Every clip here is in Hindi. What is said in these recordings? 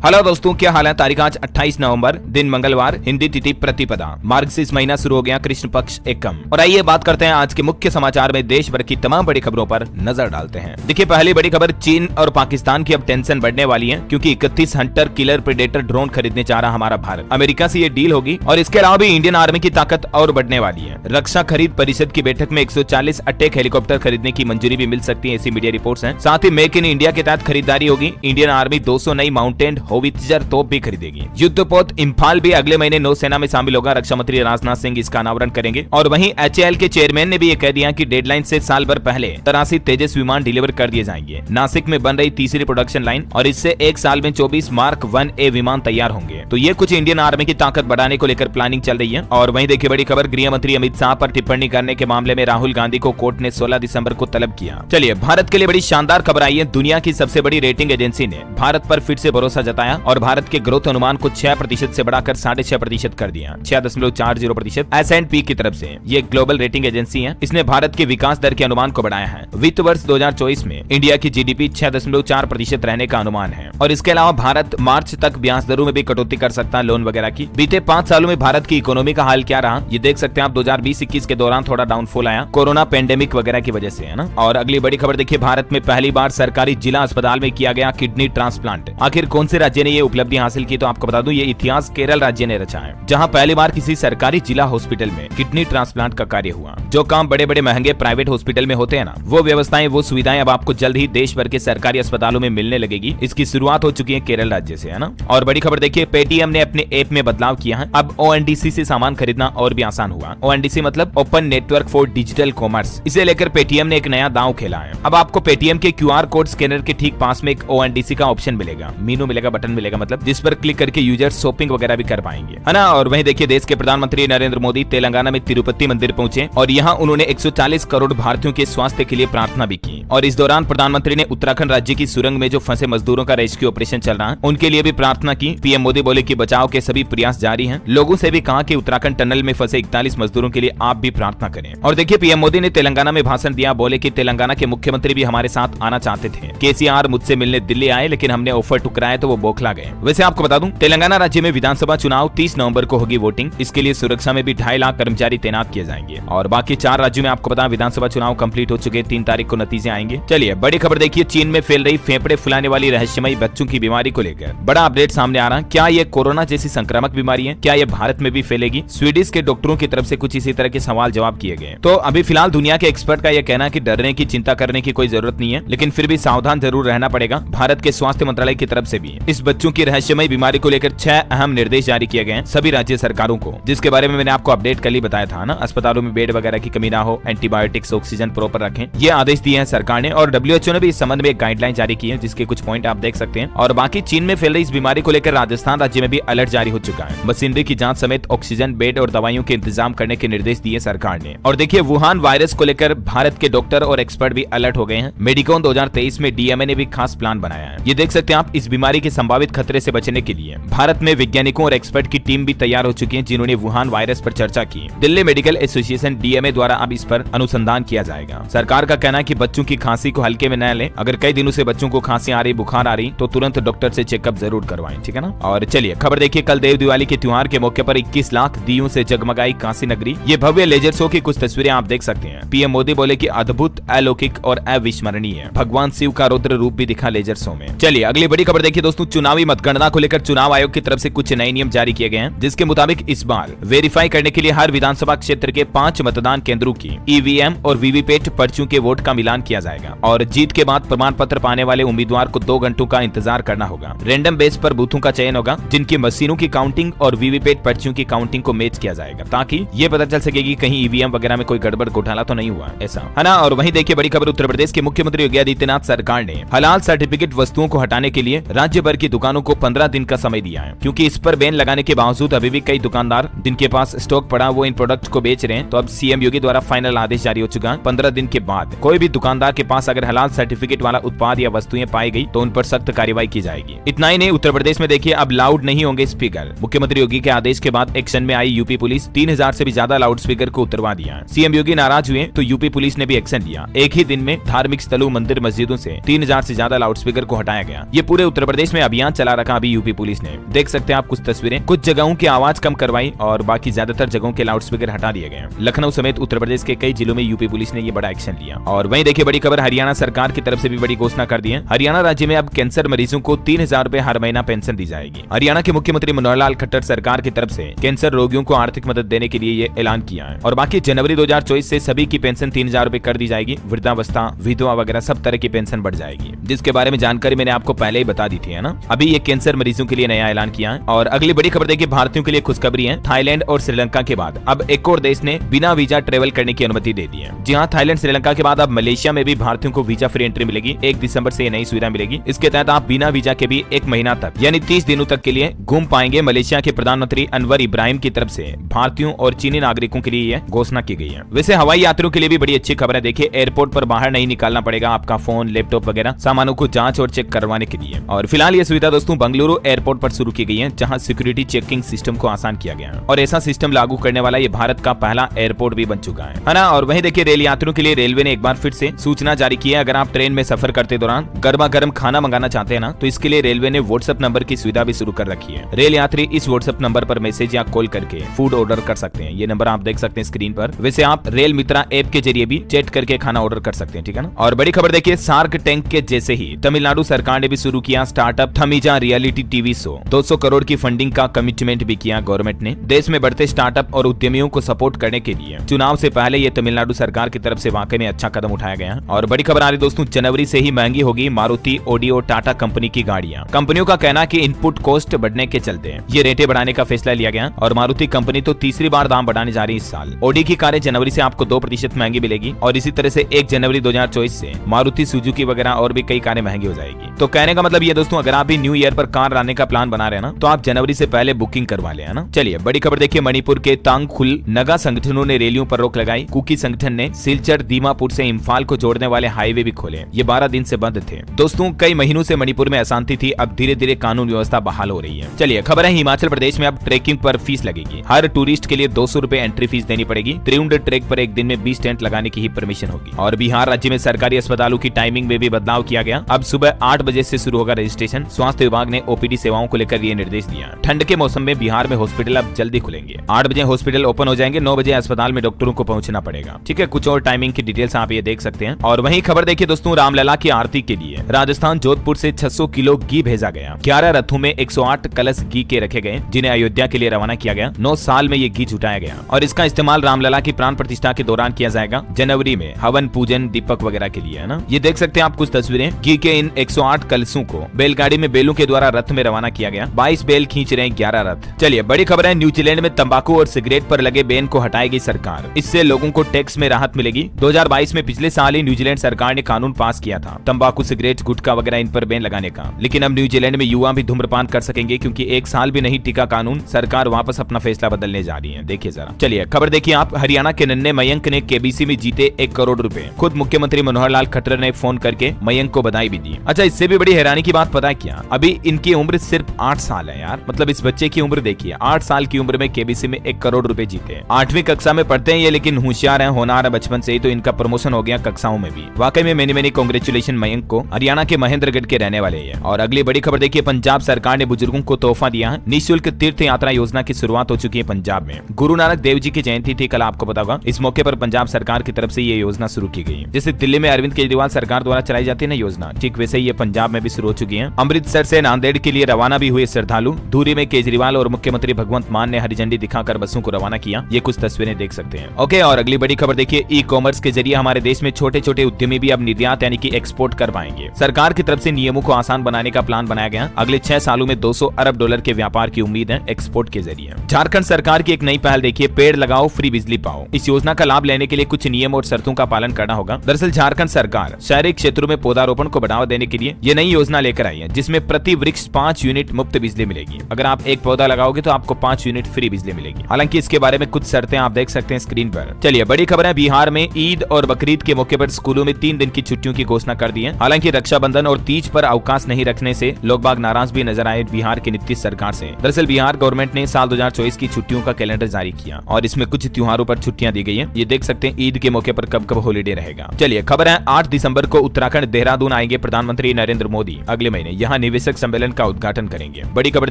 हेलो दोस्तों, क्या हाल है। तारीख आज 28 नवंबर, दिन मंगलवार, हिंदी तिथि प्रतिपदा, मार्ग से इस महीना शुरू हो गया कृष्ण पक्ष एकम। और आइए बात करते हैं आज के मुख्य समाचार में देश भर की तमाम बड़ी खबरों पर नजर डालते हैं। देखिए, पहली बड़ी खबर, चीन और पाकिस्तान की अब टेंशन बढ़ने वाली है क्योंकि 31 हंटर किलर प्रेडेटर ड्रोन खरीदने जा रहा हमारा भारत। अमेरिका से ये डील होगी और इसके अलावा भी इंडियन आर्मी की ताकत और बढ़ने वाली है। रक्षा खरीद परिषद की बैठक में 140 अटैक हेलीकॉप्टर खरीदने की मंजूरी भी मिल सकती है, ऐसी मीडिया रिपोर्ट्स हैं। साथ ही मेक इन इंडिया के तहत खरीदारी होगी। इंडियन आर्मी 200 नई माउंटेन होवित्जर तोप भी खरीदेगी। युद्धपोत इम्फाल भी अगले महीने नौसेना में शामिल होगा। रक्षा मंत्री राजनाथ सिंह इसका अनावरण करेंगे। और वहीं HAL के चेयरमैन ने भी ये कह दिया कि डेडलाइन से साल भर पहले 83 तेजस विमान डिलीवर कर दिए जाएंगे। नासिक में बन रही तीसरी प्रोडक्शन लाइन और इससे एक साल में 24 मार्क 1A विमान तैयार होंगे। तो ये कुछ इंडियन आर्मी की ताकत बढ़ाने को लेकर प्लानिंग चल रही है। और वहीं देखिए बड़ी खबर, गृह मंत्री अमित शाह पर टिप्पणी करने के मामले में राहुल गांधी को कोर्ट ने 16 दिसंबर को तलब किया। चलिए, भारत के लिए बड़ी शानदार खबर आई है। दुनिया की सबसे बड़ी रेटिंग एजेंसी ने भारत पर फिर से भरोसा जताया और भारत के ग्रोथ अनुमान को 6% से बढ़ाकर 6.5% कर दिया। 6.40% S&P की तरफ से। ये ग्लोबल रेटिंग एजेंसी है। इसने भारत के विकास दर के अनुमान को बढ़ाया है। वित्त वर्ष 2024 में इंडिया की GDP 6.4% रहने का अनुमान है। और इसके अलावा भारत मार्च तक ब्याज दरों में भी कटौती कर सकता है, लोन वगैरह की। बीते 5 सालों में भारत की इकोनॉमी का हाल क्या रहा, ये देख सकते हैं आप। 2020-21 के दौरान थोड़ा डाउनफॉल आया कोरोना पेंडेमिक वगैरह की वजह से, है ना। और अगली बड़ी खबर देखिए, भारत में पहली बार सरकारी जिला अस्पताल में किया गया किडनी ट्रांसप्लांट। आखिर कौन से राज्य ने ये उपलब्धि हासिल की, तो आपको बता दूं ये इतिहास केरल राज्य ने रचा है, जहां पहली बार किसी सरकारी जिला हॉस्पिटल में किडनी ट्रांसप्लांट का कार्य हुआ। जो काम बड़े बड़े महंगे प्राइवेट हॉस्पिटल में होते हैं ना, वो व्यवस्थाएं, वो सुविधाएं अब आपको जल्द ही देश भर के सरकारी अस्पतालों में मिलने लगेगी। इसकी शुरुआत हो चुकी है केरल राज्य से, है ना। और बड़ी खबर देखिए, पेटीएम ने अपने ऐप में बदलाव किया है। अब ONDC से सामान खरीदना और भी आसान हुआ। ONDC मतलब open network for digital commerce. इसे लेकर पेटीएम ने एक नया दांव खेला है। अब आपको पेटीएम के QR कोड स्कैनर के ठीक पास में एक ONDC का ऑप्शन मिलेगा, मेनू मिलेगा, बटन मिलेगा, मतलब जिस पर क्लिक करके यूजर शॉपिंग वगैरह भी कर पाएंगे, है ना। और वहीं देखिए, देश के प्रधानमंत्री नरेंद्र मोदी तेलंगाना में तिरुपति मंदिर पहुंचे और यहां उन्होंने 140 करोड़ भारतीयों के स्वास्थ्य के लिए प्रार्थना भी की। और इस दौरान प्रधानमंत्री ने उत्तराखंड राज्य की सुरंग में जो फंसे मजदूरों का रेस्क्यू ऑपरेशन चल रहा है, उनके लिए भी प्रार्थना की। PM मोदी बोले कि बचाव के सभी प्रयास जारी हैं। लोगों से भी कहा कि उत्तराखंड टनल में फंसे 41 मजदूरों के लिए आप भी प्रार्थना करें। और देखिए, PM मोदी ने तेलंगाना में भाषण दिया, बोले कि तेलंगाना के मुख्यमंत्री भी हमारे साथ आना चाहते थे। KCR मुझसे मिलने दिल्ली आए, लेकिन हमने ऑफर ठुकराया तो वो बौखला गए। वैसे आपको बता दूं, तेलंगाना राज्य में विधानसभा चुनाव 30 नवंबर को होगी वोटिंग। इसके लिए सुरक्षा में भी 2.5 लाख कर्मचारी तैनात किए जाएंगे। और बाकी 4 राज्यों में आपको पता विधानसभा चुनाव कंप्लीट हो चुके, 3 तारीख को नतीजे आएंगे। चलिए, बड़ी खबर देखिए, चीन में फैल रही फेफड़े फुलाने वाली रहस्यमयी बच्चों की बीमारी को लेकर बड़ा अपडेट सामने आ रहा है। क्या ये कोरोना जैसी संक्रामक बीमारी है? क्या ये भारत में भी फैलेगी? स्वीडिश के डॉक्टरों की तरफ से कुछ इसी तरह के सवाल जवाब किए गए। तो अभी फिलहाल दुनिया के एक्सपर्ट का यह कहना है कि डरने की, चिंता करने की कोई जरूरत नहीं है, लेकिन फिर भी सावधान जरूर रहना पड़ेगा। भारत के स्वास्थ्य मंत्रालय की तरफ से भी इस बच्चों की रहस्यमयी बीमारी को लेकर 6 अहम निर्देश जारी किए गए हैं सभी राज्य सरकारों को, जिसके बारे में मैंने आपको अपडेट कल ही बताया था ना। अस्पतालों में बेड वगैरह की कमी ना हो, एंटीबायोटिक्स, ऑक्सीजन प्रॉपर रखें, ये आदेश दिए हैं सरकार ने। और WHO ने भी इस संबंध में एक गाइडलाइन जारी की है, जिसके कुछ पॉइंट आप देख सकते हैं। और बाकी चीन में फैल रही इस बीमारी को लेकर राजस्थान राज्य में भी अलर्ट जारी हो चुका है। मशीनरी की जांच समेत ऑक्सीजन, बेड और दवाइयों के इंतजाम करने के निर्देश दिए सरकार ने। और देखिए, वुहान वायरस को लेकर भारत के डॉक्टर और एक्सपर्ट भी अलर्ट हो गए हैं। मेडिकॉन 2023 में DMA ने भी खास प्लान बनाया है। ये देख सकते हैं आप, इस बीमारी के संभावित खतरे से बचने के लिए भारत में वैज्ञानिकों और एक्सपर्ट की टीम भी तैयार हो चुकी है, जिन्होंने वुहान वायरस पर चर्चा की। दिल्ली मेडिकल एसोसिएशन DMA द्वारा अब इस पर अनुसंधान किया जाएगा। सरकार का कहना है कि बच्चों की खांसी को हल्के में न लें। अगर कई दिनों से बच्चों को खांसी आ रही, बुखार आ रही, तो तुरंत डॉक्टर से चेकअप जरूर करवाएं, ठीक है ना। और चलिए खबर देखिए, कल देव दिवाली के त्योहार के मौके पर 21 लाख दियों से जगमगाई काशी नगरी। ये भव्य लेजर शो की कुछ तस्वीरें आप देख सकते हैं। PM मोदी बोले कि अद्भुत, अलौकिक और अविस्मरणीय। भगवान शिव का रुद्र रूप भी दिखा लेजर शो में। चलिए अगली बड़ी खबर देखिए दोस्तों, चुनावी मतगणना को लेकर चुनाव आयोग की तरफ से कुछ नए नियम जारी किए गए हैं, जिसके मुताबिक इस बार वेरीफाई करने के लिए हर विधानसभा क्षेत्र के 5 मतदान केंद्रों की EVM और VVPAT पर्चियों के वोट का मिलान किया जाएगा। और जीत के बाद प्रमाण पत्र पाने वाले उम्मीदवार को 2 घंटों का इंतजार करना होगा। रैंडम बेस पर बूथों का चयन होगा, जिनकी मशीनों की काउंटिंग और VVPAT पर्चियों की काउंटिंग को मैच किया जाएगा, ताकि ये पता चल सके कि कहीं EVM वगैरह में कोई गड़बड़ घोटाला तो नहीं हुआ, ऐसा, है ना। और वहीं देखिए बड़ी खबर, उत्तर प्रदेश के मुख्यमंत्री योगी आदित्यनाथ सरकार ने हलाल सर्टिफिकेट वस्तुओं को हटाने के लिए राज्य भर की दुकानों को 15 दिन का समय दिया है, क्योंकि इस पर बैन लगाने के बावजूद अभी भी कई दुकानदार जिनके पास स्टॉक पड़ा वो इन प्रोडक्ट को बेच रहे हैं। तो अब CM योगी द्वारा फाइनल आदेश जारी हो चुका है। 15 दिन के बाद कोई भी दुकानदार के पास अगर हलाल सर्टिफिकेट वाला उत्पाद या वस्तुएं पाई गई तो उन पर सख्त कार्रवाई की जाएगी। इतना ही नहीं, उत्तर प्रदेश में देखिए अब लाउड नहीं होंगे स्पीकर। मुख्यमंत्री योगी के आदेश के बाद एक्शन में आई यूपी पुलिस। 3000 से भी ज्यादा लाउड स्पीकर को उतरवा दिया। CM योगी नाराज हुए तो यूपी पुलिस ने भी एक्शन लिया। एक ही दिन में धार्मिक स्थलों, मंदिर, मस्जिदों से 3000 से ज्यादा लाउड स्पीकर को हटाया गया। ये पूरे उत्तर प्रदेश में अभियान चला रखा अभी यूपी पुलिस ने। देख सकते हैं आप कुछ तस्वीरें, कुछ जगहों की आवाज कम करवाई और बाकी ज्यादातर जगहों के लाउडस्पीकर हटा दिए गए। लखनऊ समेत उत्तर प्रदेश के कई जिलों में यूपी पुलिस ने ये बड़ा एक्शन लिया। और वहीं देखिए बड़ी खबर, हरियाणा सरकार की तरफ से भी बड़ी घोषणा कर दी है। हरियाणा राज्य में अब कैंसर मरीजों को 3000 रुपए हर महीना पेंशन दी जाएगी। हरियाणा के मुख्यमंत्री मनोहर लाल खट्टर सरकार की तरफ से कैंसर रोगियों को आर्थिक मदद देने के लिए ये ऐलान किया है। और बाकी जनवरी 2024 से सभी की पेंशन 3000 रुपए कर दी जाएगी। वृद्धावस्था, विधवा वगैरह सब तरह की पेंशन बढ़ जाएगी, जिसके बारे में जानकारी मैंने आपको पहले ही बता दी थी, है ना। अभी ये कैंसर मरीजों के लिए नया ऐलान किया है। और अगली बड़ी खबर देखिए, भारतीयों के लिए खुशखबरी है। थाईलैंड और श्रीलंका के बाद अब एक और देश ने बिना वीजा ट्रेवल करने की अनुमति दे दी है। जी हाँ, थाईलैंड श्रीलंका के बाद अब मलेशिया में भी भारतीयों को वीजा फ्री एंट्री मिलेगी। 1 दिसंबर से ये नई सुविधा मिलेगी। इसके तहत आप बिना वीजा के भी 1 महीना तक यानी 30 दिनों तक के लिए घूम पाएंगे। मलेशिया के प्रधानमंत्री अनवर इब्राहिम की तरफ से भारतीयों और चीनी नागरिकों के लिए यह घोषणा की गई है। वैसे हवाई यात्रियों के लिए भी बड़ी अच्छी खबर है। देखिए, एयरपोर्ट पर बाहर नहीं निकालना पड़ेगा आपका फोन, लैपटॉप वगैरह सामानों को जांच और चेक करवाने के लिए। और फिलहाल ये सुविधा दोस्तों बेंगलुरु एयरपोर्ट पर शुरू की गई है, जहां सिक्योरिटी चेकिंग सिस्टम को आसान किया गया है। और ऐसा सिस्टम लागू करने वाला ये भारत का पहला एयरपोर्ट भी बन चुका है ना। और वहीं देखिए, रेल यात्रियों के लिए रेलवे ने एक बार फिर से सूचना जारी की है। अगर आप ट्रेन में सफर करते दौरान गर्मा गर्म खाना मंगाना चाहते हैं ना, तो इसके लिए रेलवे ने व्हाट्सएप नंबर की सुविधा भी शुरू कर रखी है। रेल यात्री इस व्हाट्सएप नंबर पर मैसेज या कॉल करके फूड ऑर्डर कर सकते हैं। ये नंबर आप देख सकते हैं स्क्रीन पर। वैसे आप रेल मित्रा ऐप के जरिए भी चैट करके खाना ऑर्डर कर सकते हैं, ठीक है ना। और बड़ी खबर देखिए, शार्क टैंक के जैसे ही तमिलनाडु सरकार ने भी शुरू किया स्टार्टअप थमीजा रियलिटी टीवी शो। 200 करोड़ की फंडिंग का कमिटमेंट भी किया गवर्नमेंट ने। देश में बढ़ते स्टार्टअप और उद्यमियों को सपोर्ट करने के लिए चुनाव से पहले ये तमिलनाडु सरकार की तरफ से वाकई में अच्छा कदम उठाया गया। और बड़ी खबर आ रही दोस्तों, जनवरी से ही महंगी होगी मारुति, ऑडी और टाटा कंपनी की गाड़ियां। कंपनियों का कहना है कि इनपुट कॉस्ट बढ़ने के चलते ये रेटें बढ़ाने का फैसला लिया गया। और मारुति कंपनी तो तीसरी बार दाम बढ़ाने जा रही है इस साल। ऑडी की कारें जनवरी से आपको 2% महंगी मिलेगी। और इसी तरह से 1 जनवरी 2024 से मारुति सुजुकी वगैरह और भी कई कारें महंगी हो जाएगी। तो कहने का मतलब ये दोस्तों, अगर आप भी न्यू ईयर पर कार लाने का प्लान बना रहे हैं ना, तो आप जनवरी से पहले बुकिंग करवा ले, है ना। चलिए बड़ी खबर देखिए, मणिपुर के तांगखुल नगा संगठनों ने रैलियों पर रोक लगाई। कुकी संगठन ने सिलचर दीमापुर से इम्फाल को जोड़ने वाले हाईवे भी खोले। ये 12 दिन से बंद थे दोस्तों। कई महीनों से मणिपुर में अशांति थी, अब धीरे धीरे कानून व्यवस्था बहाल हो रही है। चलिए खबर है, हिमाचल प्रदेश में अब ट्रेकिंग पर फीस लगेगी। हर टूरिस्ट के लिए 200 रुपए एंट्री फीस देनी पड़ेगी। त्रिउंड ट्रेक पर एक दिन में 20 टेंट लगाने की ही परमिशन होगी। और बिहार राज्य में सरकारी अस्पतालों की टाइमिंग में भी बदलाव किया गया। अब सुबह 8 बजे से शुरू होगा रजिस्ट्रेशन। स्वास्थ्य विभाग ने ओपीडी सेवाओं को लेकर ये निर्देश दिया। ठंड के मौसम में बिहार में हॉस्पिटल अब जल्दी खुलेंगे। 8 बजे हॉस्पिटल ओपन हो जाएंगे, 9 बजे अस्पताल में डॉक्टरों को पहुंचना पड़ेगा। ठीक है, कुछ और टाइमिंग की डिटेल्स आप ये देख सकते हैं। और वहीं खबर देखिए दोस्तों, रामलला की आरती के लिए राजस्थान जोधपुर से 600 किलो घी भेजा गया। 11 रथों में 108 कलश घी के रखे गए, जिन्हें अयोध्या के लिए रवाना किया गया। 9 साल में ये घी जुटाया गया और इसका इस्तेमाल रामलला की प्राण प्रतिष्ठा के दौरान किया जाएगा। जनवरी में हवन, पूजन, दीपक वगैरह के लिए, है ना। ये देख सकते हैं आप कुछ तस्वीरें। घी के इन 108 कलशों को बैलगाड़ी में बैलों के द्वारा रथ में रवाना किया गया। 22 बैल खींच रहे हैं 11 रथ। चलिए बड़ी खबर है, न्यूजीलैंड में तंबाकू और सिगरेट पर लगे बैन को हटाएगी सरकार। इससे लोगों को टैक्स में राहत मिलेगी। 2022 में पिछले साल ही न्यूजीलैंड सरकार ने कानून पास किया था तंबाकू, सिगरेट, गुटखा वगैरह इन पर बैन लगाने का। लेकिन अब न्यूजीलैंड में युवा भी धूम्रपान कर सकेंगे, क्योंकि 1 साल भी नहीं टिका कानून। सरकार वापस अपना फैसला बदलने जा रही है। देखिए जरा। चलिए खबर देखिए आप, हरियाणा के नन्हे मयंक ने केबीसी में जीते 1 करोड़ रुपए। खुद मुख्यमंत्री मनोहर लाल खट्टर ने फोन करके मयंक को बधाई भी दी। अच्छा, इससे भी बड़ी हैरानी की बात पता है क्या? अभी इनकी उम्र सिर्फ 8 साल है यार। मतलब इस बच्चे की उम्र देखिए, 8 साल की उम्र में केबीसी में 1 करोड़ रुपए जीते। 8वीं कक्षा में पढ़ते हैं ये, लेकिन होशियार है, होनहार है बचपन से ही, तो इनका प्रमोशन हो गया कक्षाओं में भी। वाकई में मेनी कांग्रेचुलेशन मयंक को। हरियाणा के महेंद्रगढ़ के रहने वाले हैं। और अगली बड़ी खबर देखिए, पंजाब सरकार ने बुजुर्गों को तोहफा दिया है। निःशुल्क तीर्थ यात्रा योजना की शुरुआत हो चुकी है पंजाब में। गुरु नानक देव जी की जयंती थी कल, आपको पता होगा। इस मौके पर पंजाब सरकार की तरफ से ये योजना शुरू की गई। जैसे दिल्ली में अरविंद केजरीवाल सरकार द्वारा चलाई जाती है ना योजना, ठीक वैसे ही ये पंजाब में भी शुरू हो चुकी है। अमृतसर से नांदेड़ के लिए रवाना भी हुए श्रद्धालु। धूरी में केजरीवाल और मुख्यमंत्री भगवंत मान ने हरी झंडी दिखाकर बसों को रवाना किया। ये कुछ तस्वीरें देख सकते हैं। ओके, और अगली बड़ी खबर देखिए, ई कॉमर्स के जरिए हमारे देश में छोटे छोटे उद्यमी भी अब निर्यात यानी कि एक्सपोर्ट कर पाएंगे। सरकार की तरफ से नियमों को आसान बनाने का प्लान बनाया गया। अगले 6 सालों में 200 अरब डॉलर के व्यापार की उम्मीद है एक्सपोर्ट के जरिए। झारखंड सरकार की एक नई पहल देखिए, पेड़ लगाओ फ्री बिजली पाओ। इस योजना का लाभ लेने के लिए कुछ नियम और शर्तों का पालन करना होगा। दरअसल झारखंड सरकार शहरी क्षेत्रों में पौधारोपण को बढ़ावा देने के लिए ये नई योजना लेकर आई है, जिसमें प्रति वृक्ष 5 यूनिट मुफ्त बिजली मिलेगी। अगर आप एक पौधा लगाओगे तो आपको 5 यूनिट फ्री बिजली मिलेगी। हालांकि इसके बारे में कुछ शर्तें आप देख सकते हैं स्क्रीन पर। चलिए बड़ी खबर है, बिहार में ईद और बकरीद के मौके पर स्कूलों में 3 दिन की छुट्टियों की घोषणा कर दी है। हालांकि रक्षाबंधन और तीज पर अवकाश नहीं रखने से लोग बाग नाराज भी नजर आए बिहार की नीतीश सरकार से। दरअसल बिहार गवर्नमेंट ने साल 2024 की छुट्टियों का कैलेंडर जारी किया और इसमें कुछ त्योहारों पर छुट्टियां दी गई है। ये देख सकते हैं ईद के मौके पर कब कब हॉलीडे रहेगा। चलिए खबर है, 8 दिसंबर को उत्तराखंड देहरादून आएंगे प्रधानमंत्री नरेंद्र मोदी अगले महीने। यहाँ महानिवेशक सम्मेलन का उद्घाटन करेंगे। बड़ी खबर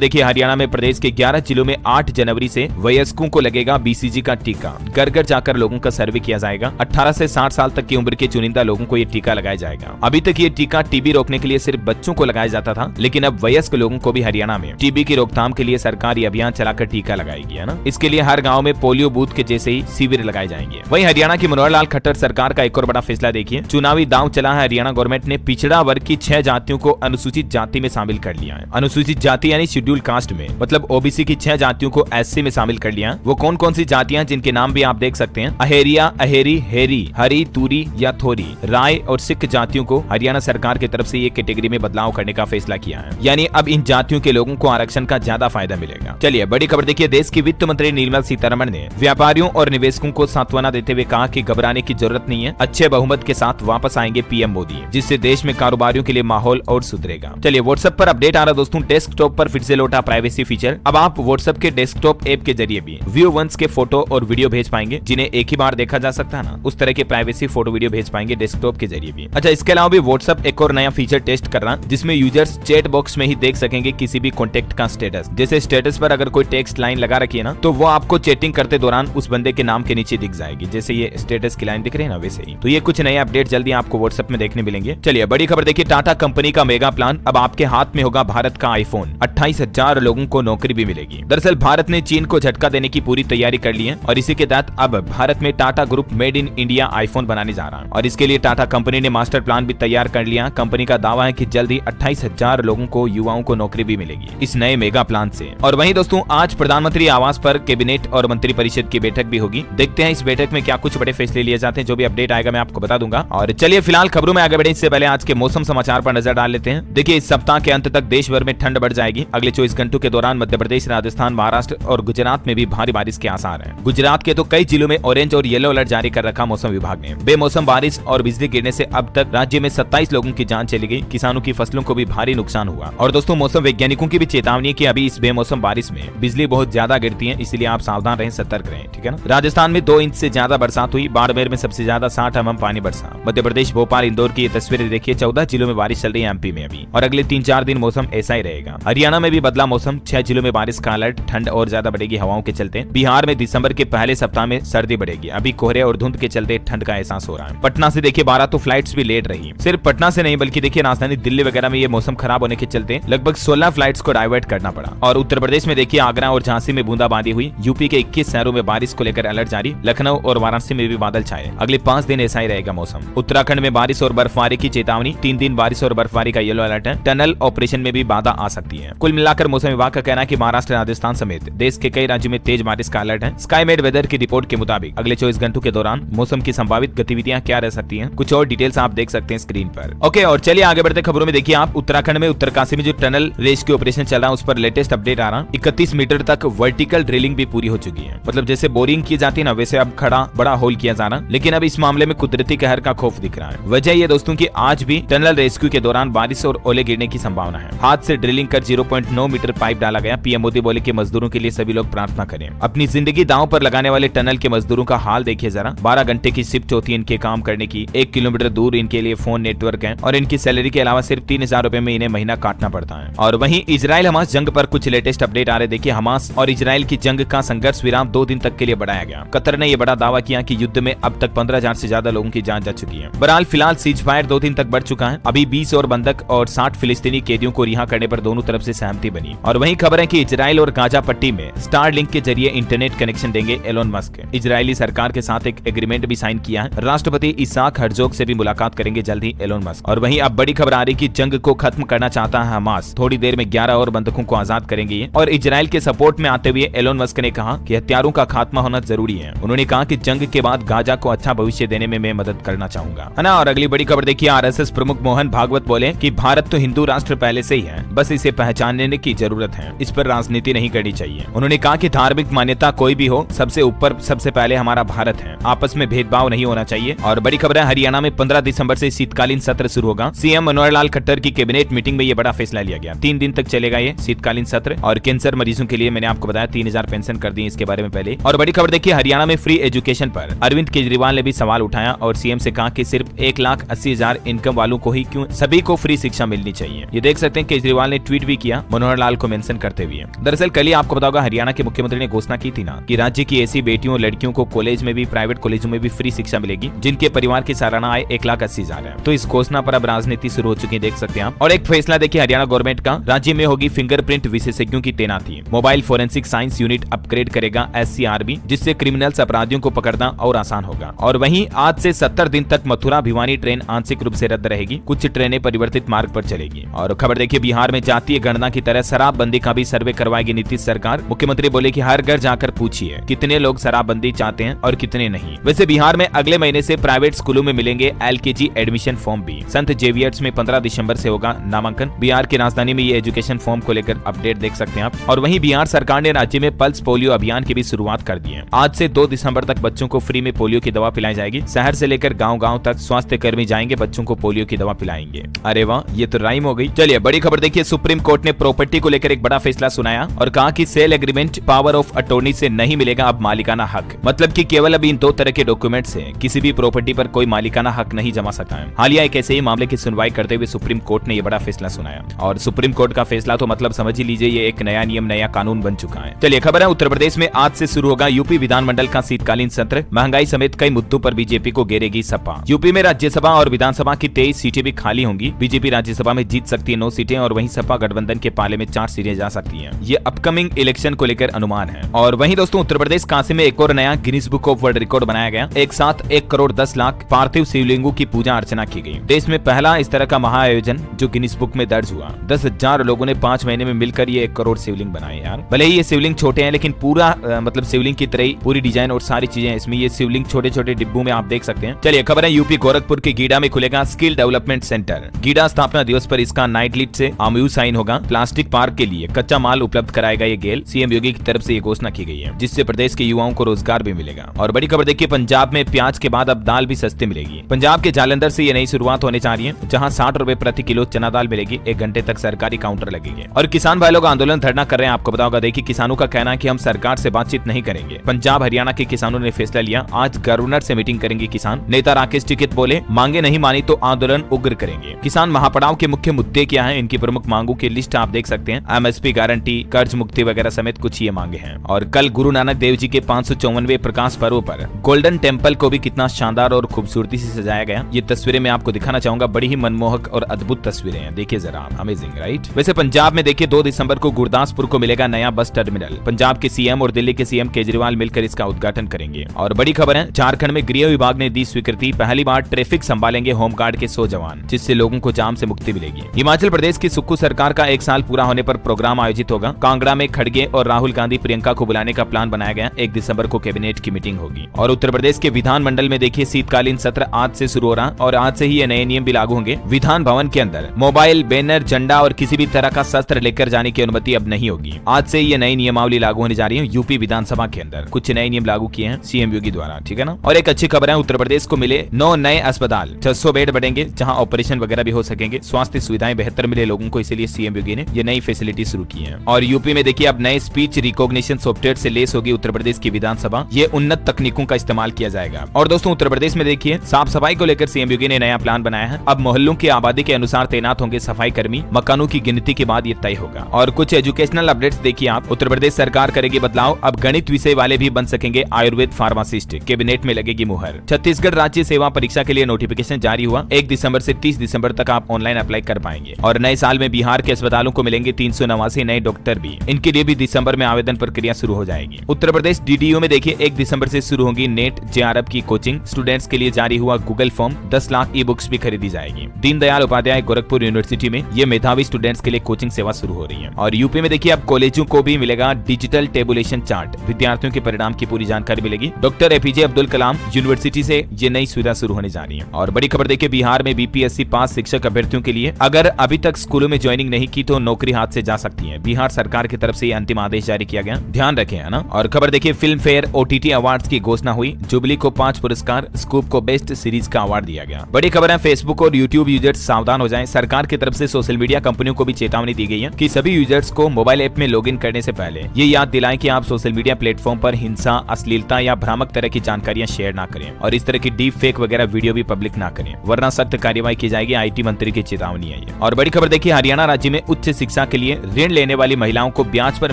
देखिए, हरियाणा में प्रदेश के 11 जिलों में 8 जनवरी से वयस्कों को लगेगा BCG का टीका। घर घर जाकर लोगों का सर्वे किया जाएगा। 18 से 60 साल तक की उम्र के चुनिंदा लोगों को ये टीका लगाया जाएगा। अभी तक ये टीका टीबी रोकने के लिए सिर्फ बच्चों को लगाया जाता था, लेकिन अब वयस्क लोगों को भी हरियाणा में टीबी की रोकथाम के लिए सरकार ये अभियान चलाकर टीका लगाएगी, है ना। इसके लिए हर गाँव में पोलियो बूथ के जैसे ही शिविर लगाए जाएंगे। वहीं हरियाणा की मनोहर लाल खट्टर सरकार का एक और बड़ा फैसला देखिए, चुनावी दांव चला है। हरियाणा गवर्नमेंट ने पिछड़ा वर्ग की 6 जातियों को अनुसूचित जाति में शामिल कर लिया है। अनुसूचित जाति यानी शेड्यूल कास्ट में, मतलब OBC की 6 जातियों को SC में शामिल कर लिया है। वो कौन कौन सी जातियां, जिनके नाम भी आप देख सकते हैं, अहेरिया, अहेरी, हेरी, हरी, तूरी या थोरी, राय और सिख जातियों को हरियाणा सरकार की तरफ से ये कैटेगरी में बदलाव करने का फैसला किया है। यानी अब इन जातियों के लोगों को आरक्षण का ज्यादा फायदा मिलेगा। चलिए बड़ी खबर देखिए, देश की वित्त मंत्री निर्मला सीतारमण ने व्यापारियों और निवेशकों को सांत्वना देते हुए कहा कि घबराने की जरूरत नहीं है, अच्छे बहुमत के साथ वापस आएंगे PM मोदी, जिससे देश में कारोबारियों के लिए माहौल और सुधरेगा। चलिए व्हाट्सएप पर अपडेट आ रहा दोस्तों, डेस्कटॉप पर फिर से लौटा प्राइवेसी फीचर। अब आप व्हाट्सएप के डेस्कटॉप ऐप के जरिए भी व्यू वंस के फोटो और वीडियो भेज पाएंगे, जिन्हें एक ही बार देखा जा सकता है ना, उस तरह के प्राइवेसी फोटो वीडियो भेज पाएंगे डेस्कटॉप के जरिए भी। अच्छा, इसके अलावा भी व्हाट्सएप एक और नया फीचर टेस्ट कर रहा है, जिसमें यूजर्स चैट बॉक्स में ही देख सकेंगे किसी भी कॉन्टेक्ट का स्टेटस। जैसे स्टेटस पर अगर कोई टेक्स्ट लाइन लगा रखी है ना, तो वो आपको चैटिंग करते दौरान उस बंदे के नाम के नीचे दिख जाएगी, जैसे ये स्टेटस की लाइन दिख रही है ना, वैसे ही। तो ये कुछ नए अपडेट जल्दी आपको व्हाट्सएप में देखने मिलेंगे। चलिए बड़ी खबर देखिए, टाटा कंपनी का मेगा प्लान, अब आपके हाथ में होगा भारत का आईफोन। 28,000 लोगों को नौकरी भी मिलेगी। दरअसल भारत ने चीन को झटका देने की पूरी तैयारी कर ली है और इसी के तहत अब भारत में Tata group made in India iPhone बनाने जा रहा है और इसके लिए टाटा कंपनी ने मास्टर प्लान भी तैयार कर लिया। कंपनी का दावा है कि जल्द ही 28,000 लोगों को, युवाओं को नौकरी भी मिलेगी इस नए मेगा प्लान से। और वहीं दोस्तों, आज प्रधानमंत्री आवास पर कैबिनेट और मंत्रिपरिषद की बैठक भी होगी। देखते हैं इस बैठक में क्या कुछ बड़े फैसले लिए जाते हैं। जो भी अपडेट आएगा मैं आपको बता दूंगा। और चलिए फिलहाल खबरों में आगे बढ़े इससे पहले आज के मौसम समाचार पर नजर डाल लेते हैं। देखिए, इस सप्ताह के अंत तक देश भर में ठंड बढ़ जाएगी। अगले 24 घंटों के दौरान मध्य प्रदेश, राजस्थान, महाराष्ट्र और गुजरात में भी भारी बारिश के आसार हैं। गुजरात के तो कई जिलों में ऑरेंज और येलो अलर्ट जारी कर रखा मौसम विभाग ने। बेमौसम बारिश और बिजली गिरने से अब तक राज्य में 27 लोगों की जान चली गई। किसानों की फसलों को भी भारी नुकसान हुआ। और दोस्तों, मौसम वैज्ञानिकों की भी चेतावनी है कि अभी इस बेमौसम बारिश में बिजली बहुत ज्यादा गिरती है, इसलिए आप सावधान रहें, सतर्क रहें, ठीक है ना। राजस्थान में 2 इंच से ज्यादा बरसात हुई। बाड़मेर में सबसे ज्यादा 60 mm पानी बरसा। मध्य प्रदेश, भोपाल, इंदौर की ये तस्वीरें देखिए। 14 जिलों में बारिश चल रही है MP में अभी, और अगले 3-4 दिन मौसम ऐसा ही रहेगा। हरियाणा में भी बदला मौसम, 6 जिलों में बारिश का अलर्ट। ठंड और ज्यादा बढ़ेगी हवाओं के चलते। बिहार में दिसंबर के पहले सप्ताह में सर्दी बढ़ेगी। अभी कोहरे और धुंध के चलते ठंड का एहसास हो रहा है। पटना से देखिए 12 तो फ्लाइट्स भी लेट रही। सिर्फ पटना से नहीं बल्कि देखिए राजधानी दिल्ली वगैरह में ये मौसम खराब होने के चलते लगभग 16 फ्लाइट्स को डाइवर्ट करना पड़ा। और उत्तर प्रदेश में देखिए आगरा और झांसी में बूंदाबांदी हुई। यूपी के 21 शहरों में बारिश को लेकर अलर्ट जारी। लखनऊ और वाराणसी में भी बादल छाए। अगले 5 दिन ऐसा ही रहेगा मौसम। उत्तराखंड में बारिश और बर्फबारी की चेतावनी। 3 दिन बारिश और बर्फबारी का येलो अलर्ट है। टनल ऑपरेशन में भी बाधा आ सकती है। कुल मिलाकर मौसम विभाग का कहना है कि महाराष्ट्र, राजस्थान समेत देश के कई राज्यों में तेज बारिश का अलर्ट है। स्काईमेड वेदर की रिपोर्ट के मुताबिक अगले 24 घंटों के दौरान मौसम की संभावित गतिविधियां क्या रह सकती हैं, कुछ और डिटेल्स आप देख सकते हैं स्क्रीन पर। ओके, और चलिए आगे बढ़ते खबरों में। देखिए आप, उत्तराखंड में उत्तरकाशी में जो टनल रेस्क्यू ऑपरेशन चल रहा है उस पर लेटेस्ट अपडेट आ रहा। 31 मीटर तक वर्टिकल ड्रिलिंग भी पूरी हो चुकी है। मतलब जैसे बोरिंग की जाती है ना, वैसे अब खड़ा बड़ा होल किया जा रहा। लेकिन अब इस मामले में कुदरती कहर का खौफ दिख रहा है। वजह ये दोस्तों की आज भी टनल रेस्क्यू के दौरान बारिश और ओले गिरने की संभावना है। हाथ से ड्रिलिंग कर 0.9 मीटर पाइप डाला गया। PM मोदी बोले कि मजदूरों के लिए सभी लोग प्रार्थना करें। अपनी जिंदगी दांव पर लगाने वाले टनल के मजदूरों का हाल देखिए जरा। 12 घंटे की शिफ्ट होती है इनके काम करने की। 1 किलोमीटर दूर इनके लिए फोन नेटवर्क है और इनकी सैलरी के अलावा सिर्फ 3,000 रुपए में इन्हें महीना काटना पड़ता है। और वहीं इजराइल हमास जंग पर कुछ लेटेस्ट अपडेट आ रहे। देखिए, हमास और इजराइल की जंग का संघर्ष विराम 2 दिन तक के लिए बढ़ाया गया। कतर ने यह बड़ा दावा किया कि युद्ध में अब तक 15,000 से ज्यादा लोगों की जान जा चुकी है। बहरहाल फिलहाल सीज फायर 2 दिन तक बढ़ चुका है। अभी 20 और बंधक और 60 फिलिस्तीनी कैदियों को रिहा करने पर दोनों तरफ से सहमति बनी। और वहीं खबर है कि इजराइल और गाजा पट्टी में स्टारलिंक के जरिए इंटरनेट कनेक्शन देंगे एलोन मस्क। इजरायली सरकार के साथ एक एग्रीमेंट भी साइन किया है। राष्ट्रपति इसाक हर्जोग से भी मुलाकात करेंगे जल्द ही एलोन मस्क। और वहीं अब बड़ी खबर आ रही कि जंग को खत्म करना चाहता है हमास। थोड़ी देर में 11 और बंधकों को आजाद करेंगे ये। और इजराइल के सपोर्ट में आते हुए एलोन मस्क ने कहा कि हत्यारों का खात्मा होना जरूरी है। उन्होंने कहा कि जंग के बाद गाजा को अच्छा भविष्य देने में मैं मदद करना चाहूंगा, है ना। और अगली बड़ी खबर देखिए, RSS प्रमुख मोहन भागवत बोले कि भारत तो हिंदू राष्ट्र पहले से ही है, बस इसे पहचानने की जरूरत है। इस पर राजनीति नहीं करनी चाहिए। उन्होंने कहा कि धार्मिक मान्यता कोई भी हो, सबसे ऊपर सबसे पहले हमारा भारत है। आपस में भेदभाव नहीं होना चाहिए। और बड़ी खबर है, हरियाणा में 15 दिसंबर से शीतकालीन सत्र शुरू होगा। CM मनोहर लाल खट्टर की कैबिनेट मीटिंग में ये बड़ा फैसला लिया गया। 3 दिन तक चलेगा ये शीतकालीन सत्र। और कैंसर मरीजों के लिए मैंने आपको बताया 3,000 पेंशन कर दी इसके बारे में पहले। और बड़ी खबर देखिए, हरियाणा में फ्री एजुकेशन पर अरविंद केजरीवाल ने भी सवाल उठाया और CM से कहा कि सिर्फ 1,80,000 इनकम वालों को ही क्यों, सभी को फ्री शिक्षा मिलनी चाहिए। नहीं है। ये देख सकते हैं केजरीवाल ने ट्वीट भी किया मनोहर लाल को मेंशन करते हुए। दरअसल कल ही आपको बताओगा हरियाणा के मुख्यमंत्री ने घोषणा की थी ना कि राज्य की ऐसी बेटियों और लड़कियों को कॉलेज में भी, प्राइवेट कॉलेजों में भी फ्री शिक्षा मिलेगी जिनके परिवार की सालाना आय 1,80,000 है। तो इस घोषणा पर अब राजनीति शुरू हो चुकी है, देख सकते हैं आप। और एक फैसला देखिए हरियाणा गवर्नमेंट का, राज्य में होगी फिंगरप्रिंट विशेषज्ञों की तैनाती। Mobile forensic science unit upgrade करेगा SCRB, जिससे क्रिमिनल्स अपराधियों को पकड़ना और आसान होगा। और वहीं आज से 70 दिन तक मथुरा भिवानी ट्रेन आंशिक रूप से रद्द रहेगी, कुछ ट्रेनें परिवर्तित मार्ग पर चलेगी। और खबर देखिए बिहार में जातीय गणना की तरह शराबबंदी का भी सर्वे करवाएगी नीतीश सरकार। मुख्यमंत्री बोले कि हर घर जाकर पूछिए कितने लोग शराबबंदी चाहते हैं और कितने नहीं। वैसे बिहार में अगले महीने से प्राइवेट स्कूलों में मिलेंगे LKG एडमिशन फॉर्म भी। संत जेवियर्स में 15 दिसंबर से होगा नामांकन। बिहार की राजधानी में ये एजुकेशन फॉर्म को लेकर अपडेट देख सकते हैं आप। और वहीं बिहार सरकार ने राज्य में पल्स पोलियो अभियान की भी शुरुआत कर दी है। आज से 2 दिसंबर तक बच्चों को फ्री में पोलियो की दवा पिलाई जाएगी। शहर से लेकर गाँव-गाँव तक स्वास्थ्य कर्मी जाएंगे, बच्चों को पोलियो की दवा पिलाएंगे। अरे वाह, ये तो राइम हो गई। चलिए बड़ी खबर देखिए, सुप्रीम कोर्ट ने प्रॉपर्टी को लेकर एक बड़ा फैसला सुनाया और कहा कि sale agreement power of attorney से नहीं मिलेगा अब मालिकाना हक। मतलब कि केवल अब इन 2 तरह के डॉक्यूमेंट से किसी भी प्रॉपर्टी पर कोई मालिकाना हक नहीं जमा सकता है। हालिया एक ऐसे ही मामले की सुनवाई करते हुए सुप्रीम कोर्ट ने ये बड़ा फैसला सुनाया। और सुप्रीम कोर्ट का फैसला तो मतलब समझ ही लीजिए ये एक नया नियम, नया कानून बन चुका है। चलिए खबर है उत्तर प्रदेश में आज से शुरू होगा यूपी विधानमंडल का शीतकालीन सत्र। महंगाई समेत कई मुद्दों पर बीजेपी को घेरेगी सपा। यूपी में राज्यसभा और विधानसभा की 23 सीटें भी खाली होंगी। बीजेपी राज्यसभा में जीत सकती है 9 सीटें और वहीं सपा गठबंधन के पाले में 4 सीटें जा सकती हैं। ये अपकमिंग इलेक्शन को लेकर अनुमान है। और वहीं दोस्तों उत्तर प्रदेश काशी में एक और नया Guinness book of world record बनाया गया। एक साथ 1 करोड़ 10 लाख पार्थिव शिवलिंगों की पूजा अर्चना की गई। देश में पहला इस तरह का महाआयोजन जो गिनीज बुक में दर्ज हुआ। 10,000 लोगों ने 5 महीने में मिलकर ये 1 करोड़ शिवलिंग बनाए यार। भले ही ये शिवलिंग छोटे हैं लेकिन पूरा मतलब शिवलिंग की तरह ही पूरी डिजाइन और सारी चीजें इसमें। ये शिवलिंग छोटे छोटे डिब्बों में आप देख सकते हैं। चलिए खबर है यूपी गोरखपुर के गीडा में खुलेगा स्किल डेवलपमेंट सेंटर। गीडा स्थापना दिवस पर इसका नाइट लिफ्ट से MOU साइन होगा। प्लास्टिक पार्क के लिए कच्चा माल उपलब्ध कराएगा ये गेल। सीएम योगी की तरफ से ये घोषणा की गई है, जिससे प्रदेश के युवाओं को रोजगार भी मिलेगा। और बड़ी खबर देखिए, पंजाब में प्याज के बाद अब दाल भी सस्ती मिलेगी। पंजाब के जालंधर से ये नई शुरुआत होने जा रही है, जहां 60 रुपए प्रति किलो चना दाल मिलेगी। 1 घंटे तक सरकारी काउंटर लगेंगे। और किसान भाई लोग आंदोलन धरना कर रहे हैं, आपको बताओगा। देखिए किसानों का कहना है कि हम सरकार से बातचीत नहीं करेंगे। पंजाब हरियाणा के किसानों ने फैसला लिया, आज गवर्नर से मीटिंग करेंगे किसान। नेता राकेश टिकैत बोले मांगे नहीं मानी तो आंदोलन उग्र करेंगे। किसान महापड़ाव के मुख्य मुद्दे क्या है, इनकी प्रमुख मांगों की लिस्ट आप देख सकते हैं। MSP गारंटी, कर्ज मुक्ति वगैरह समेत कुछ ये मांगे हैं। और कल गुरु नानक देव जी के 554वें प्रकाश पर्व पर गोल्डन टेम्पल को भी कितना शानदार और खूबसूरती से सजाया गया। ये तस्वीरें मैं आपको दिखाना चाहूंगा, बड़ी ही मनमोहक और अद्भुत तस्वीरें हैं। देखिए जरा, अमेजिंग राइट। वैसे पंजाब में देखिए 2 दिसंबर को गुरदासपुर को मिलेगा नया बस टर्मिनल। पंजाब के CM और दिल्ली के CM केजरीवाल मिलकर इसका उद्घाटन करेंगे। और बड़ी खबर है, झारखंड में गृह विभाग ने दी स्वीकृति, पहली बार ट्रैफिक संभालेंगे होमगार्ड के 100 जवान, जिससे लोगों को जाम से मुक्ति मिलेगी। हिमाचल प्रदेश की सुक्खू सरकार का 1 साल पूरा होने पर प्रोग्राम आयोजित होगा। कांगड़ा में खड़गे और राहुल गांधी प्रियंका को बुलाने का प्लान बनाया गया। 1 दिसंबर को कैबिनेट की मीटिंग होगी। और उत्तर प्रदेश के विधानमंडल में देखिए शीतकालीन सत्र आज से शुरू हो रहा और आज से ही ये नए नियम भी लागू होंगे। विधान भवन के अंदर मोबाइल, बैनर, झंडा और किसी भी तरह का शस्त्र लेकर जाने की अनुमति अब नहीं होगी। आज से ये नई नियमावली लागू होने जा रही है। यूपी विधानसभा के अंदर कुछ नए नियम लागू किए हैं CM योगी द्वारा, ठीक है ना। और एक अच्छी खबर है, उत्तर प्रदेश को मिले 9 नए अस्पताल। 600 बेड बढ़ेंगे, जहां ऑपरेशन वगैरह भी हो सकेंगे। स्वास्थ्य सुविधाएं बेहतर मिले लोगों को, इसीलिए CM योगी ने ये नई फैसिलिटी शुरू की है। और यूपी में देखिए अब नए स्पीच रिकॉग्निशन सॉफ्टवेयर से लेस होगी उत्तर प्रदेश की विधानसभा। ये उन्नत तकनीकों का इस्तेमाल किया जाएगा। और दोस्तों उत्तर प्रदेश में देखिए साफ सफाई को लेकर CM योगी ने नया प्लान बनाया है। अब मोहल्लों की आबादी के अनुसार तैनात होंगे सफाई कर्मी। मकानों की गिनती के बाद ये तय होगा। और कुछ एजुकेशनल अपडेट्स देखिए आप। उत्तर प्रदेश सरकार करेगी बदलाव, अब गणित विषय वाले भी बन सकेंगे आयुर्वेद फार्मासिस्ट। कैबिनेट में लगेगी मुहर। छत्तीसगढ़ राज्य सेवा परीक्षा के लिए नोटिफिकेशन जारी हुआ। 1 दिसंबर से 30 दिसंबर तक आप ऑनलाइन अप्लाई कर पाएंगे। और नए साल में बिहार के अस्पतालों को मिलेंगे 389 नए डॉक्टर भी। इनके लिए भी दिसंबर में आवेदन प्रक्रिया शुरू हो जाएगी। उत्तर प्रदेश DDU में देखिए 1 दिसंबर से शुरू होगी नेट JRF की कोचिंग। स्टूडेंट्स के लिए जारी हुआ गूगल फॉर्म। 10 लाख ई-बुक्स भी खरीदी जाएगी। दीनदयाल उपाध्याय गोरखपुर यूनिवर्सिटी में ये मेधावी स्टूडेंट्स के लिए कोचिंग सेवा शुरू हो रही है। और यूपी में देखिए अब कॉलेजों को भी मिलेगा डिजिटल टेबुलेशन चार्ट। विद्यार्थियों के परिणाम की पूरी जानकारी मिलेगी। Doctor APJ Abdul Kalam university से ये नई सुविधा शुरू होने जा रही है। और बड़ी खबर देखिए, बिहार में BPSC पास शिक्षक अभ्यर्थियों के लिए अगर अभी तक स्कूलों में ज्वाइनिंग नहीं की तो नौकरी हाथ से जा सकती है। बिहार सरकार की तरफ से अंतिम आदेश जारी किया गया, ध्यान रखें, है ना। और खबर देखिए, फिल्म फेयर OTT अवार्ड्स की घोषणा हुई। जुबली को 5 पुरस्कार, स्कूप को बेस्ट सीरीज का अवार्ड दिया गया। बड़ी खबर है, फेसबुक और यूट्यूब यूजर्स सावधान हो जाएं। सरकार की तरफ से सोशल मीडिया कंपनियों को भी चेतावनी दी गई है कि सभी यूजर्स को मोबाइल ऐप में लॉगिन करने से पहले ये याद दिलाएं कि आप सोशल मीडिया प्लेटफॉर्म पर हिंसा, अश्लीलता या भ्रामक तरह की जानकारियां शेयर ना करें और इस तरह की डीप फेक वगैरह वीडियो भी पब्लिक ना करें, वरना सख्त कार्रवाई की जाएगी। IT मंत्री की चेतावनी है। है। और बड़ी खबर देखिए, हरियाणा राज्य में उच्च शिक्षा के लिए ऋण लेने वाली महिलाओं को ब्याज पर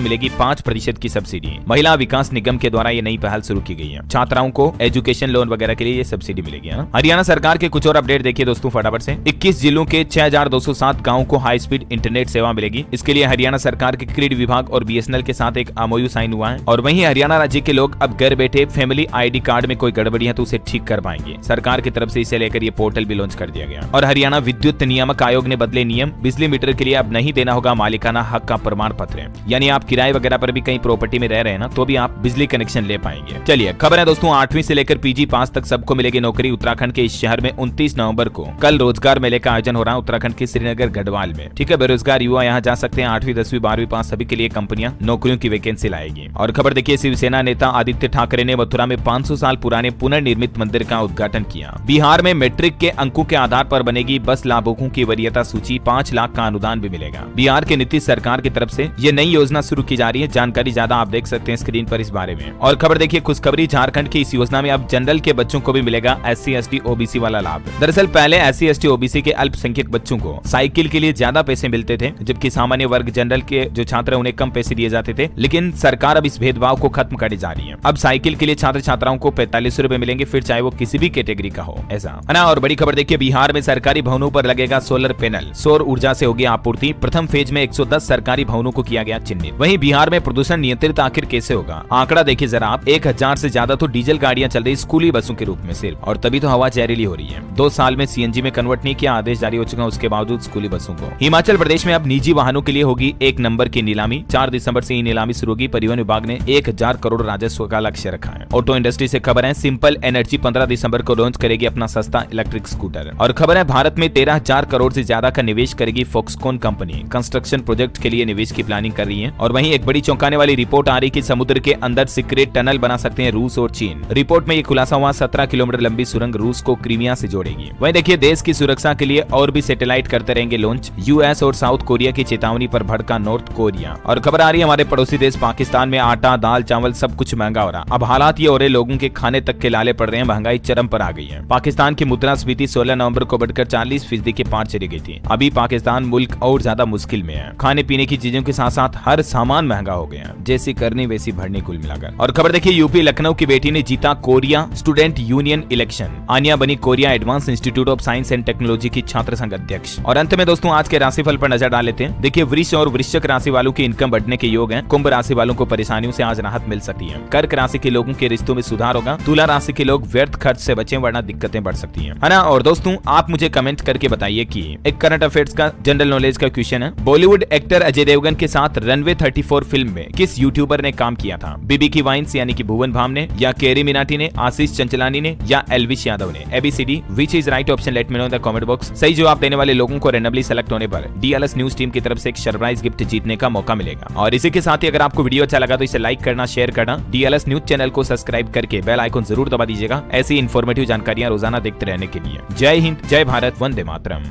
मिलेगी 5% की सब्सिडी। महिला विकास निगम के द्वारा ये नई पहल शुरू की गई है। छात्राओं को एजुकेशन लोन वगैरह के लिए ये सब्सिडी मिलेगी। हरियाणा सरकार के कुछ और अपडेट देखिए दोस्तों फटाफट से। 21 जिलों के 6207 गाँव को हाई स्पीड इंटरनेट सेवा मिलेगी। इसके लिए हरियाणा सरकार के ग्रिड विभाग और बीएसएनएल के साथ एक एमओयू साइन हुआ है। और वहीं हरियाणा राज्य के लोग अब घर बैठे फैमिली आईडी कार्ड में कोई गड़बड़ी है तो उसे ठीक कर पाएंगे। सरकार की तरफ से इसे लेकर ये पोर्टल भी लॉन्च कर दिया गया। और हरियाणा विद्युत नियामक आयोग ने बदले नियम। बिजली मीटर के लिए अब नहीं देना होगा मालिकाना हक का प्रमाण पत्र, यानी आप किराए वगैरह पर भी कहीं प्रॉपर्टी में रह रहे हैं ना तो भी आप बिजली कनेक्शन ले पाएंगे। चलिए खबर है दोस्तों, 8वीं से लेकर पीजी पास तक सबको मिलेगी नौकरी। उत्तराखंड के इस शहर में 29 नवंबर को कल रोजगार मेले का आयोजन हो रहा है उत्तराखंड के श्रीनगर गढ़वाल में। ठीक है, बेरोजगार युवा यहाँ जा सकते हैं। 8वीं 10वीं 12वीं पास सभी के लिए कंपनियां नौकरियों की वैकेंसी लाएगी। और खबर देखिए, शिवसेना नेता आदित्य ठाकरे ने मथुरा में 500 साल पुराने पुनर्निर्मित मंदिर का उद्घाटन किया। बिहार में मैट्रिक के अंकों के आधार पर बनेगी बस लाभुकों की वरीयता सूची। 5 लाख का अनुदान भी मिलेगा। बिहार के नीतीश सरकार की तरफ से ये नई योजना शुरू की जा रही है। जानकारी ज्यादा आप देख सकते हैं स्क्रीन पर इस बारे में। और खबर देखिए, खुशखबरी, झारखंड की इस योजना में अब जनरल के बच्चों को भी मिलेगा SC ST OBC वाला लाभ। दरअसल पहले SC ST OBC के अल्पसंख्यक बच्चों को साइकिल के लिए ज्यादा पैसे मिलते थे, जबकि सामान्य वर्ग जनरल के जो छात्र उन्हें कम पैसे दिए जाते थे। लेकिन सरकार अब इस भेदभाव को खत्म करने जा रही है। अब साइकिल के लिए छात्र छात्राओं को 45 रुपए मिलेंगे, फिर चाहे वो किसी भी कैटेगरी का हो, ऐसा है ना। और बड़ी खबर देखिए, बिहार में सरकारी भवनों पर लगेगा सोलर पैनल। सौर ऊर्जा से होगी आपूर्ति। प्रथम फेज में 110 सरकारी भवनों को किया गया चिन्हित। वहीं बिहार में प्रदूषण नियंत्रित आखिर कैसे होगा? आंकड़ा देखिए जरा आप, 1000 से ज्यादा तो डीजल गाड़ियां चल रही स्कूली बसों के रूप में सिर्फ, और तभी तो हवा जहरीली हो रही है। 2 साल में CNG में कन्वर्ट नहीं किया, आदेश जारी हो चुका, उसके बावजूद स्कूली बसों को। हिमाचल प्रदेश में अब निजी वाहनों के लिए होगी 1 नंबर की नीलामी। 4 दिसंबर से ये नीलामी शुरू होगी। परिवहन विभाग ने 1000 करोड़ राजस्व का लक्ष्य रखा है। ऑटो इंडस्ट्री से खबर है, सिंपल एनर्जी 15 दिसंबर को लॉन्च करेगी अपना सस्ता इलेक्ट्रिक स्कूटर। और खबर है, भारत में 13,000 करोड़ से ज्यादा का निवेश करेगी फॉक्सकॉन कंपनी। कंस्ट्रक्शन प्रोजेक्ट के लिए निवेश की प्लानिंग कर रही है। और वहीं एक बड़ी चौंकाने वाली रिपोर्ट आ रही कि समुद्र के अंदर सीक्रेट टनल बना सकते हैं रूस और चीन। रिपोर्ट में ये खुलासा हुआ, 17 किलोमीटर लंबी सुरंग रूस को क्रीमिया से जोड़ेगी। वहीं देखिए, देश की सुरक्षा के लिए और भी सैटेलाइट करते रहेंगे लॉन्च। US और साउथ कोरिया की चेतावनी पर भड़का नॉर्थ कोरिया। और खबर आ रही है, हमारे पड़ोसी देश पाकिस्तान में आटा, दाल, चावल सब कुछ महंगा हो रहा। अब हालात ये हो रहे, लोगों के खाने तक के लाले पड़ रहे हैं। महंगाई चरम पर आ गई है। पाकिस्तान की मुद्रास्फीति 16 नवंबर को बढ़कर 40% के पार चली गई थी। अभी पाकिस्तान मुल्क और ज्यादा मुश्किल में है। खाने पीने की चीजों के साथ साथ हर सामान महंगा हो गया, जैसी करनी वैसी भरनी कुल मिलाकर। और खबर देखिए, यूपी लखनऊ की बेटी ने जीता कोरिया स्टूडेंट यूनियन इलेक्शन। आनिया बनी Korea advance institute of science and technology की छात्र संघ अध्यक्ष। और अंत में दोस्तों आज के राशिफल पर नजर डाल लेते हैं। देखिए, वृष और वृश्चिक राशि वालों की इनकम बढ़ने के योग हैं। कुंभ राशि वालों को परेशानियों से आज राहत मिल सकती है। कर्क राशि के लोगों के रिश्तों में सुधार होगा। तुला राशि के लोग व्यर्थ खर्च से बचें वरना दिक्कतें बढ़ सकती है ना। और दोस्तों आप मुझे कमेंट करके बताइए कि एक करंट अफेयर्स का जनरल नॉलेज का क्वेश्चन है, बॉलीवुड एक्टर अजय देवगन के साथ रनवे 34 फिल्म में किस यूट्यूबर ने काम किया था? बीबी की वाइन्स यानी कि भुवन भाम ने, या कैरी मिनाटी ने, आशीष चंचलानी ने, या एल्विश यादव ने? ABCD which is right option, let me know in the comment box. सही जवाब देने वाले लोगों को रैंडमली सेलेक्ट होने पर DLS न्यूज टीम की तरफ से एक सरप्राइज गिफ्ट जीतने का मौका मिलेगा। और इसी के साथ ही अगर आपको वीडियो अच्छा लगा तो इसे लाइक करना, शेयर करना, DLS न्यूज चैनल को सब्सक्राइब करके बेल आइकन जरूर दबा दीजिएगा ऐसी इन्फॉर्मेटिव जानकारियां रोजाना देखते रहने के लिए। जय हिंद, जय भारत, वंदे मातरम।